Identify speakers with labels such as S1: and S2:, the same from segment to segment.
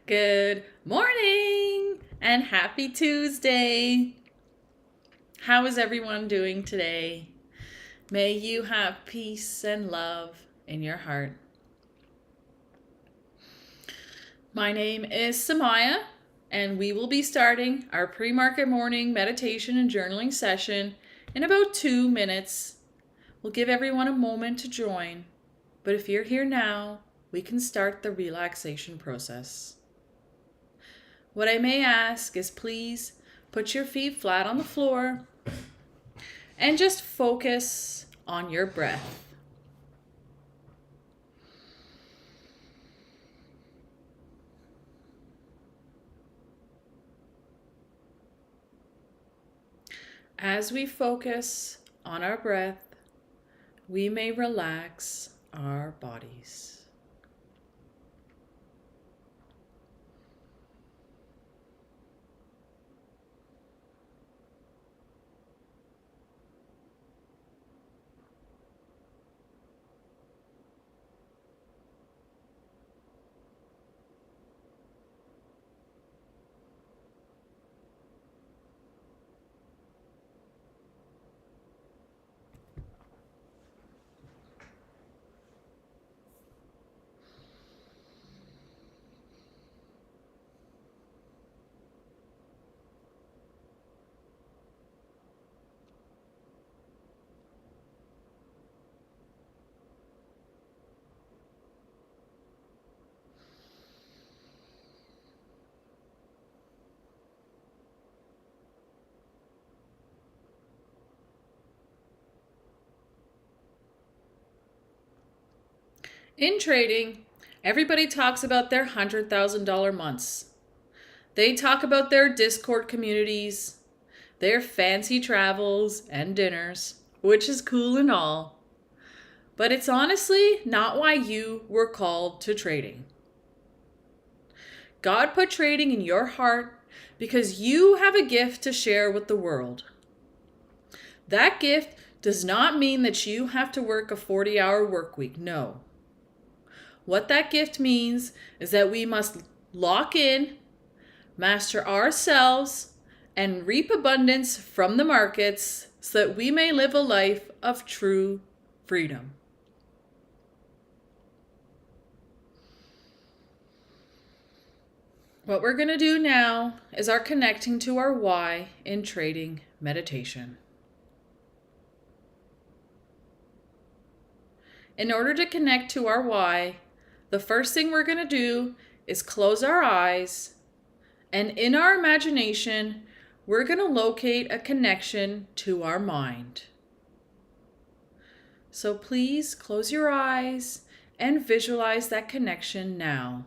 S1: Good morning and happy Tuesday. How is everyone doing today? May you have peace and love in your heart. My name is Samaya, and we will be starting our pre-market morning meditation and journaling session in about 2 minutes. We'll give everyone a moment to join, but if you're here now, we can start the relaxation process. What I may ask is please put your feet flat on the floor and just focus on your breath. As we focus on our breath, we may relax our bodies. In trading, everybody talks about their $100,000 months. They talk about their Discord communities, their fancy travels and dinners, which is cool and all. But it's honestly not why you were called to trading. God put trading in your heart because you have a gift to share with the world. That gift does not mean that you have to work a 40-hour work week. No. What that gift means is that we must lock in, master ourselves, and reap abundance from the markets so that we may live a life of true freedom. What we're going to do now is our connecting to our why in trading meditation. In order to connect to our why, the first thing we're going to do is close our eyes, and in our imagination, we're going to locate a connection to our mind. So please close your eyes and visualize that connection now.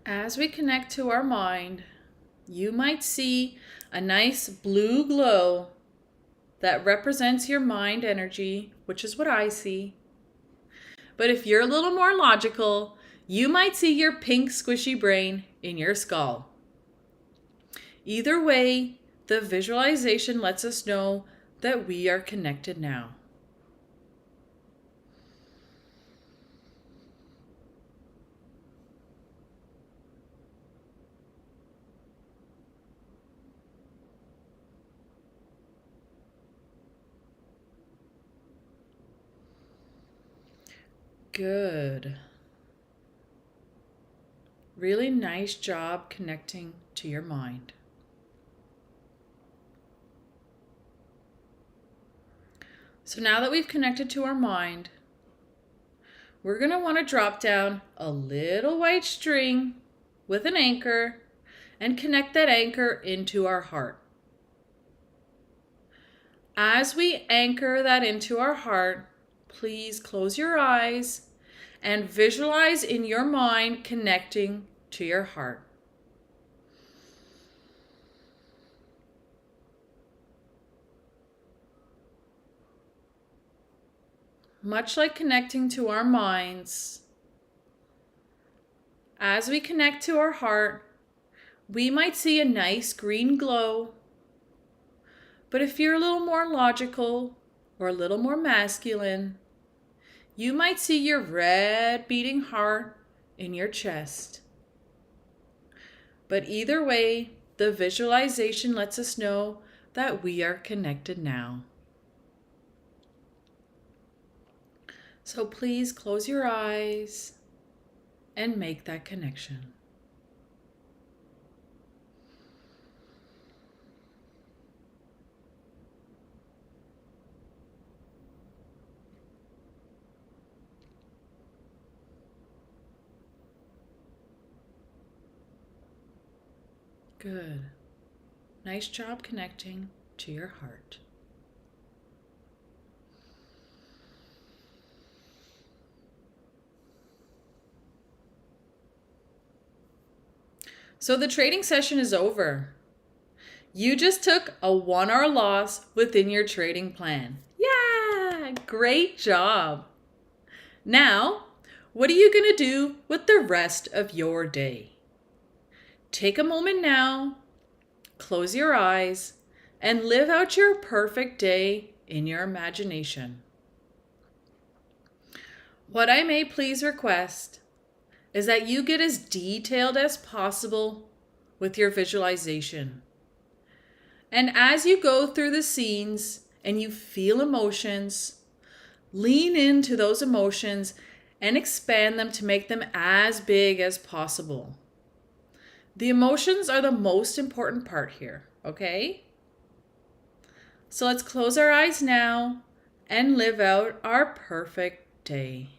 S1: As we connect to our mind, you might see a nice blue glow that represents your mind energy, which is what I see. But if you're a little more logical, you might see your pink squishy brain in your skull. Either way, the visualization lets us know that we are connected now. Good. Really nice job connecting to your mind. So now that we've connected to our mind, we're going to want to drop down a little white string with an anchor and connect that anchor into our heart. As we anchor that into our heart, please close your eyes and visualize in your mind connecting to your heart. much like connecting to our minds, as we connect to our heart, we might see a nice green glow. But if you're a little more logical or a little more masculine, you might see your red beating heart in your chest. But either way, the visualization lets us know that we are connected now. So please close your eyes and make that connection. Good. Nice job connecting to your heart. So the trading session is over. You just took a 1-hour loss within your trading plan. Yeah, great job. Now, what are you going to do with the rest of your day? Take a moment now, close your eyes, and live out your perfect day in your imagination. What I may please request is that you get as detailed as possible with your visualization. And as you go through the scenes and you feel emotions, lean into those emotions and expand them to make them as big as possible. The emotions are the most important part here, okay? So let's close our eyes now and live out our perfect day.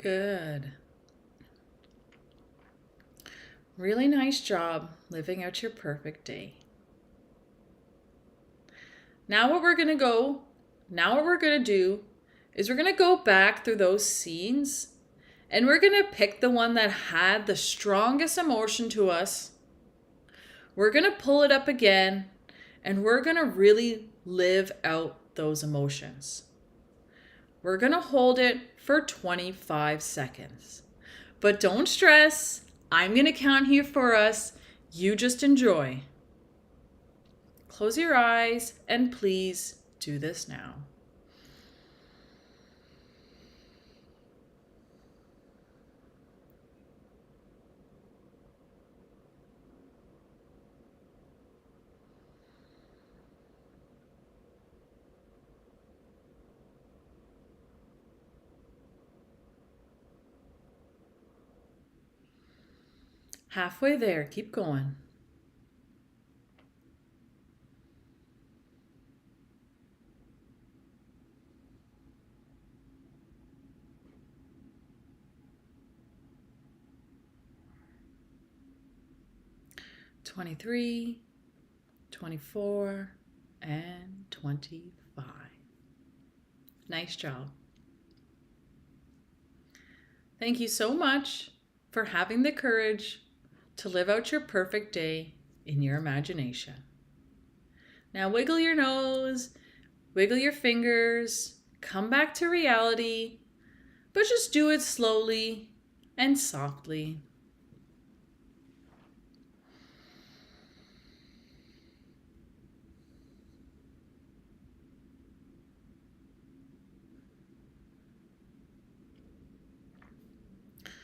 S1: Good. Really nice job living out your perfect day. Now what we're going to do is we're going to go back through those scenes and we're going to pick the one that had the strongest emotion to us. We're going to pull it up again and we're going to really live out those emotions. We're going to hold it for 25 seconds. But don't stress. I'm going to count here for us. You just enjoy. Close your eyes and please do this now. Halfway there, keep going. "23, 24, and 25. Nice job. Thank you so much for having the courage to live out your perfect day in your imagination. Now wiggle your nose, wiggle your fingers, come back to reality, but just do it slowly and softly.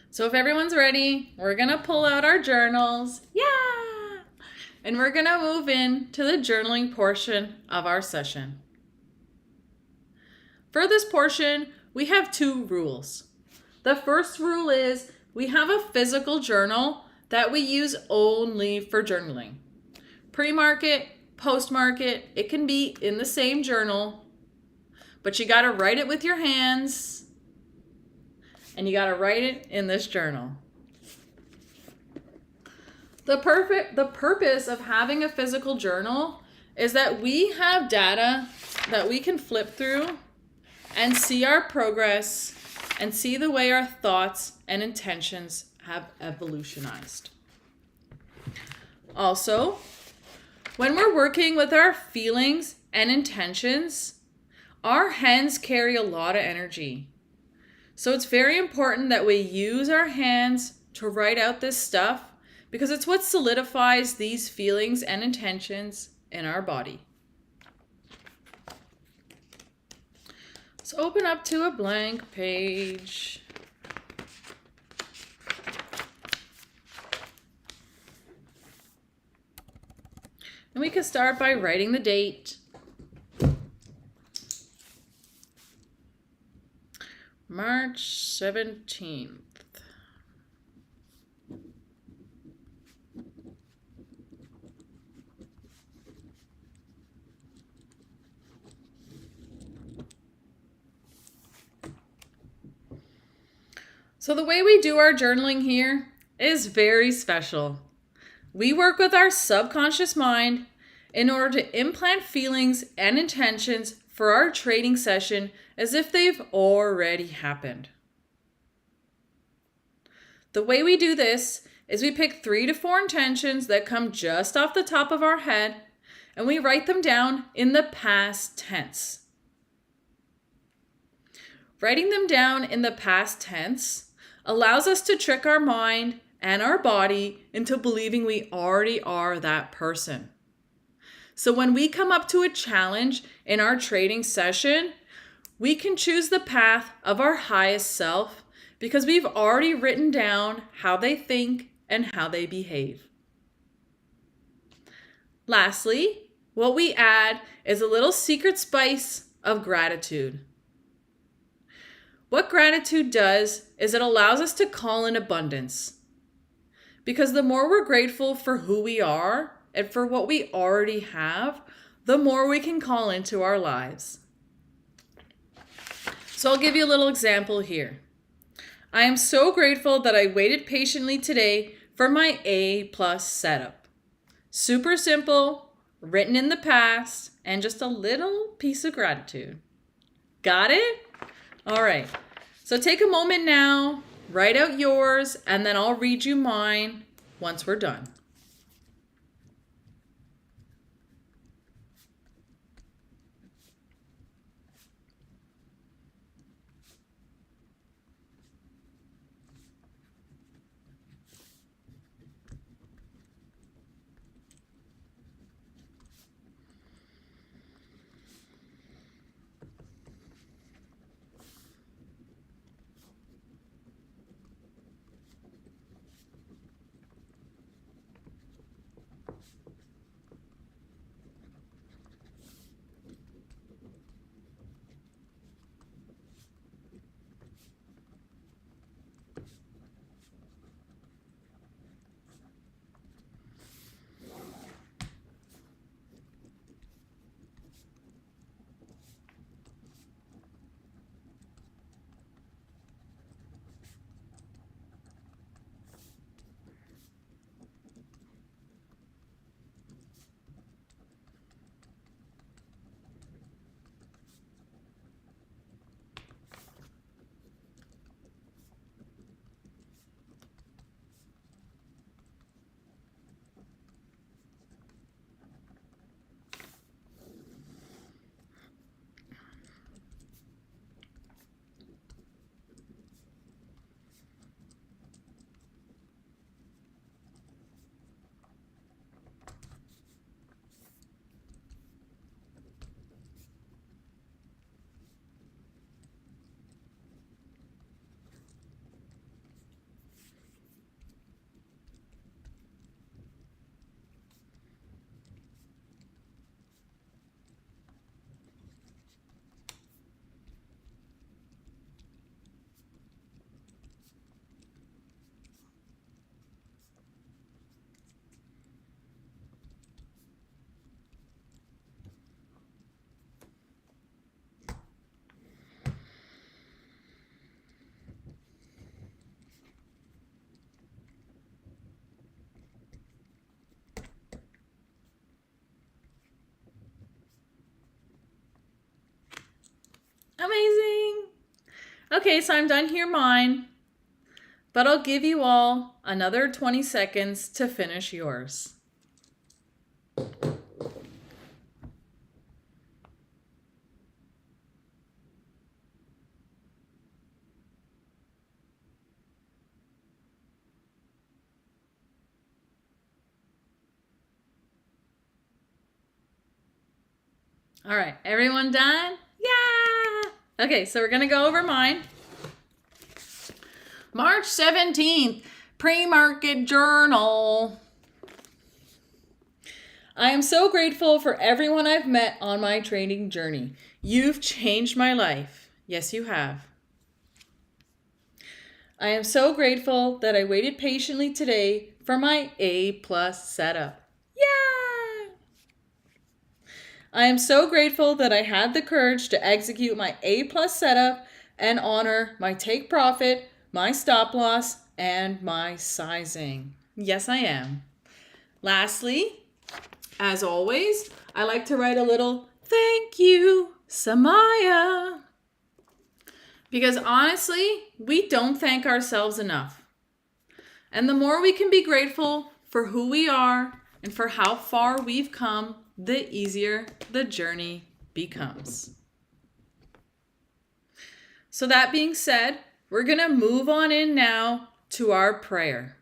S1: So if everyone's ready, we're going to pull out our journals. Yeah! And we're going to move in to the journaling portion of our session. For this portion, we have 2 rules. The first rule is we have a physical journal that we use only for journaling. Pre-market, post-market, it can be in the same journal, but you got to write it with your hands, and you got to write it in this journal. The purpose of having a physical journal is that we have data that we can flip through and see our progress and see the way our thoughts and intentions have evolutionized. Also, when we're working with our feelings and intentions, our hands carry a lot of energy. So it's very important that we use our hands to write out this stuff because it's what solidifies these feelings and intentions in our body. So open up to a blank page. And we can start by writing the date. March 17th. So the way we do our journaling here is very special. We work with our subconscious mind in order to implant feelings and intentions for our trading session as if they've already happened. The way we do this is we pick 3 to 4 intentions that come just off the top of our head and we write them down in the past tense. Writing them down in the past tense allows us to trick our mind and our body into believing we already are that person. So when we come up to a challenge in our trading session, we can choose the path of our highest self because we've already written down how they think and how they behave. Lastly, what we add is a little secret spice of gratitude. What gratitude does is it allows us to call in abundance. Because the more we're grateful for who we are and for what we already have, the more we can call into our lives. So I'll give you a little example here. I am so grateful that I waited patiently today for my A+ setup. Super simple, written in the past, and just a little piece of gratitude. Got it? All right, so take a moment now, write out yours, and then I'll read you mine once we're done. Okay, so I'm done here mine, but I'll give you all another 20 seconds to finish yours. All right, everyone done? Yeah! Okay, so we're gonna go over mine. March 17th, pre-market journal. I am so grateful for everyone I've met on my trading journey. You've changed my life. Yes, you have. I am so grateful that I waited patiently today for my A+ setup. Yeah! I am so grateful that I had the courage to execute my A+ setup and honor my take profit, my stop loss, and my sizing. Yes, I am. Lastly, as always, I like to write a little thank you, Samaya. Because honestly, we don't thank ourselves enough. And the more we can be grateful for who we are and for how far we've come, the easier the journey becomes. So that being said, we're going to move on in now to our prayer.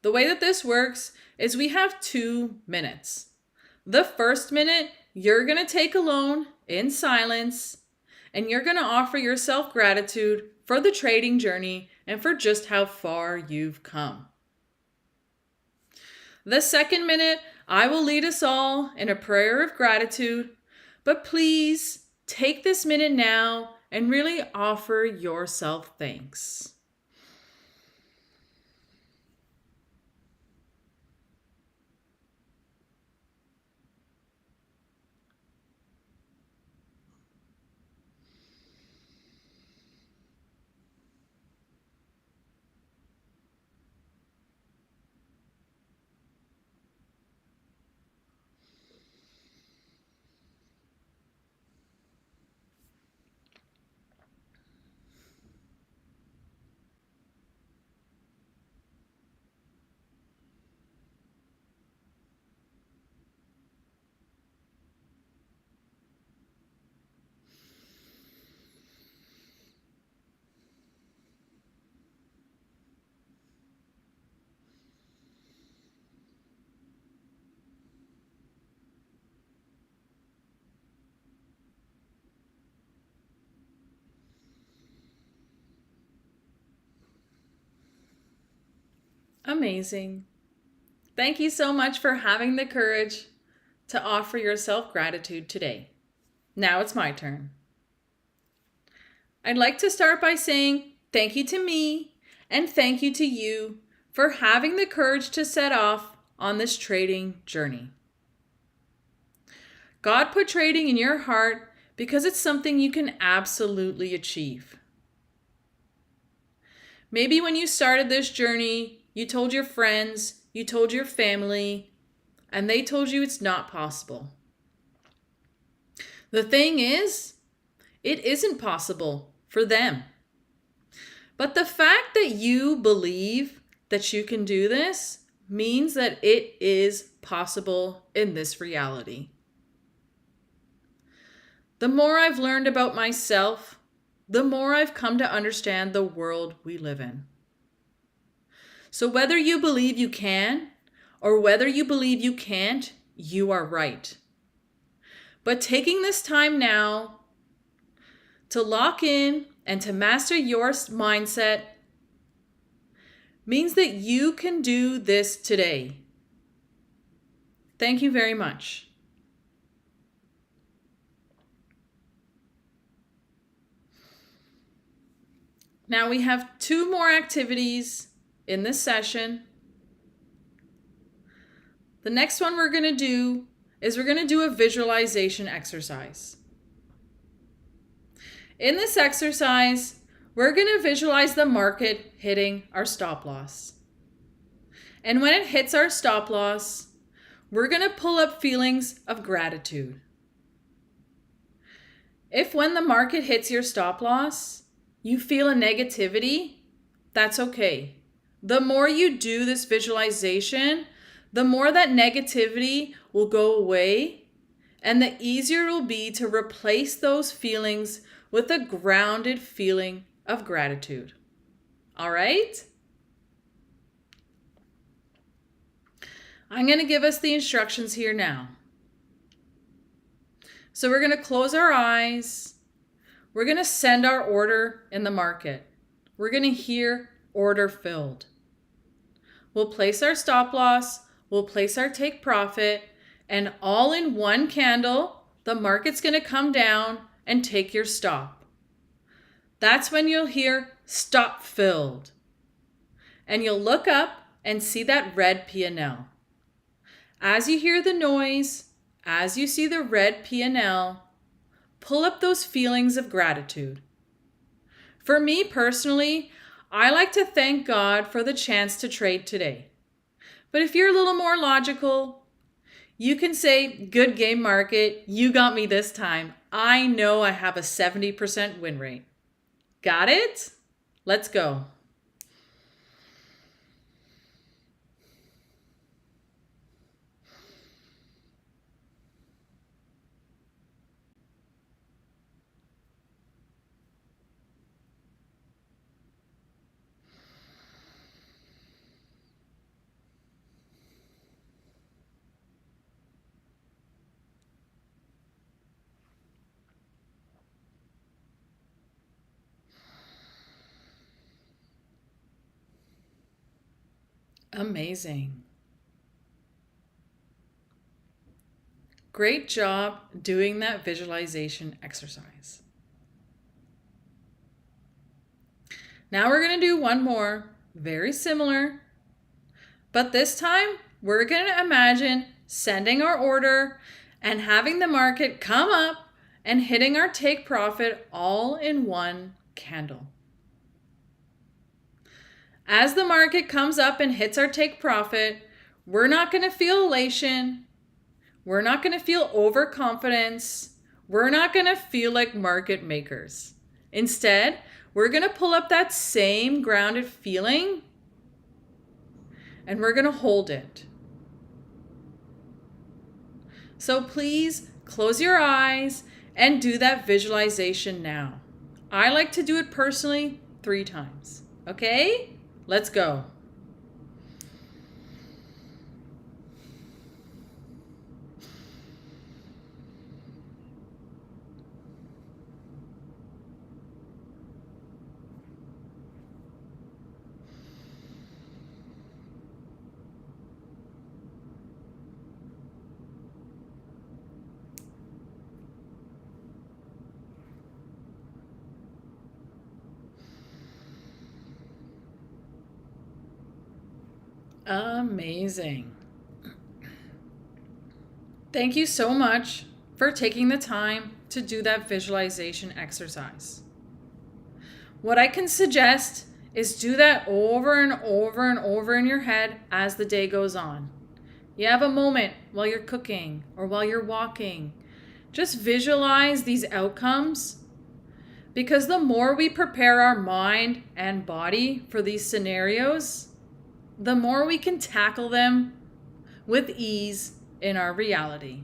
S1: The way that this works is we have 2 minutes. The first minute, you're going to take alone in silence, and you're going to offer yourself gratitude for the trading journey and for just how far you've come. The second minute, I will lead us all in a prayer of gratitude, but please take this minute now and really offer yourself thanks. Amazing. Thank you so much for having the courage to offer yourself gratitude today. Now it's my turn. I'd like to start by saying thank you to me and thank you to you for having the courage to set off on this trading journey. God put trading in your heart because it's something you can absolutely achieve. Maybe when you started this journey, you told your friends, you told your family, and they told you it's not possible. The thing is, it isn't possible for them. But the fact that you believe that you can do this means that it is possible in this reality. The more I've learned about myself, the more I've come to understand the world we live in. So whether you believe you can or whether you believe you can't, you are right. But taking this time now to lock in and to master your mindset means that you can do this today. Thank you very much. Now we have 2 more activities in this session. The next one we're going to do is we're going to do a visualization exercise. In this exercise, we're going to visualize the market hitting our stop loss. And when it hits our stop loss, we're going to pull up feelings of gratitude. If when the market hits your stop loss, you feel a negativity, that's okay. The more you do this visualization, the more that negativity will go away, and the easier it will be to replace those feelings with a grounded feeling of gratitude. All right? I'm going to give us the instructions here now. So we're going to close our eyes. We're going to send our order in the market. We're going to hear order filled. We'll place our stop loss. We'll place our take profit. And all in one candle, the market's going to come down and take your stop. That's when you'll hear stop filled. And you'll look up and see that red P&L. As you hear the noise, as you see the red P&L, pull up those feelings of gratitude. For me personally, I like to thank God for the chance to trade today. But if you're a little more logical, you can say, good game market, you got me this time. I know I have a 70% win rate. Got it? Let's go. Amazing. Great job doing that visualization exercise. Now we're going to do one more, very similar, but this time we're going to imagine sending our order and having the market come up and hitting our take profit all in one candle. As the market comes up and hits our take profit, we're not going to feel elation. We're not going to feel overconfidence. We're not going to feel like market makers. Instead, we're going to pull up that same grounded feeling and we're going to hold it. So please close your eyes and do that visualization now. I like to do it personally 3 times. Okay? Let's go. Amazing. Thank you so much for taking the time to do that visualization exercise. What I can suggest is do that over and over and over in your head as the day goes on. You have a moment while you're cooking or while you're walking. Just visualize these outcomes, because the more we prepare our mind and body for these scenarios, the more we can tackle them with ease in our reality.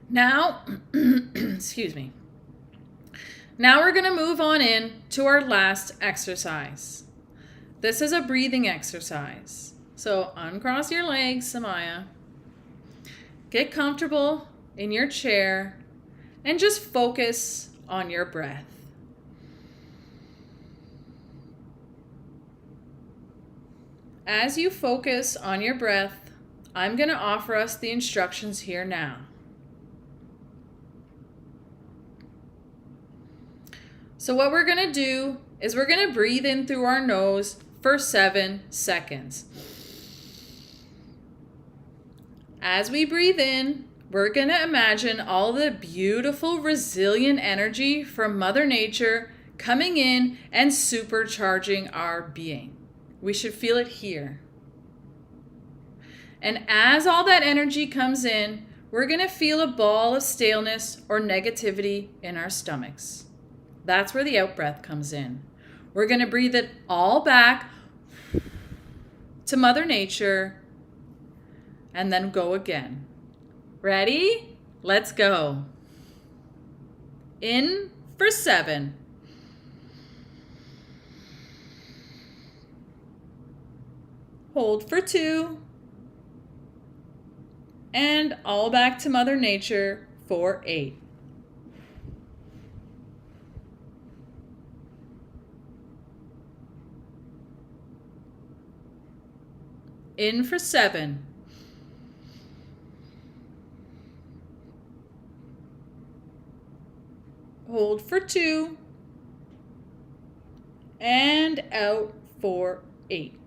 S1: Now, excuse me. Now we're going to move on in to our last exercise. This is a breathing exercise. So uncross your legs, Samaya. Get comfortable in your chair and just focus on your breath. As you focus on your breath, I'm going to offer us the instructions here now. So what we're going to do is we're going to breathe in through our nose for 7 seconds. As we breathe in, we're going to imagine all the beautiful, resilient energy from Mother Nature coming in and supercharging our being. We should feel it here. And as all that energy comes in, we're going to feel a ball of staleness or negativity in our stomachs. That's where the out breath comes in. We're going to breathe it all back to Mother Nature and then go again. Ready? Let's go. In for 7. Hold for 2. And all back to Mother Nature for 8. In for 7. Hold for 2. And out for 8.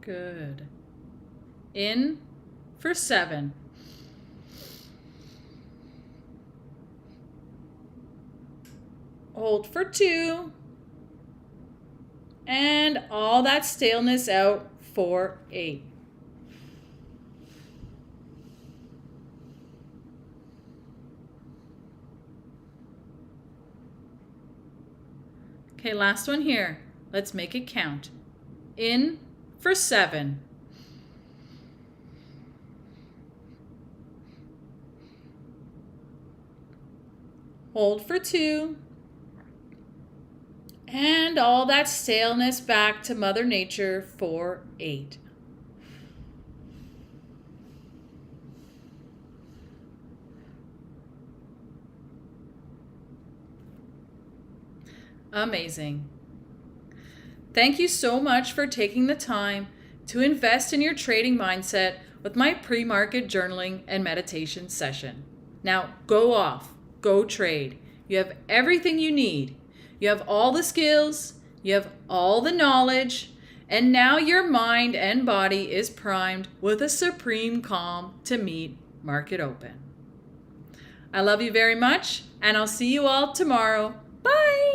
S1: Good. In for 7. Hold for 2. And all that staleness out for 8. Okay, last one here. Let's make it count. In for 7. Hold for 2. And all that staleness back to Mother Nature for 8. Amazing. Thank you so much for taking the time to invest in your trading mindset with my pre-market journaling and meditation session. Now go off, go trade. You have everything you need. You have all the skills, you have all the knowledge, and now your mind and body is primed with a supreme calm to meet market open. I love you very much, and I'll see you all tomorrow. Bye!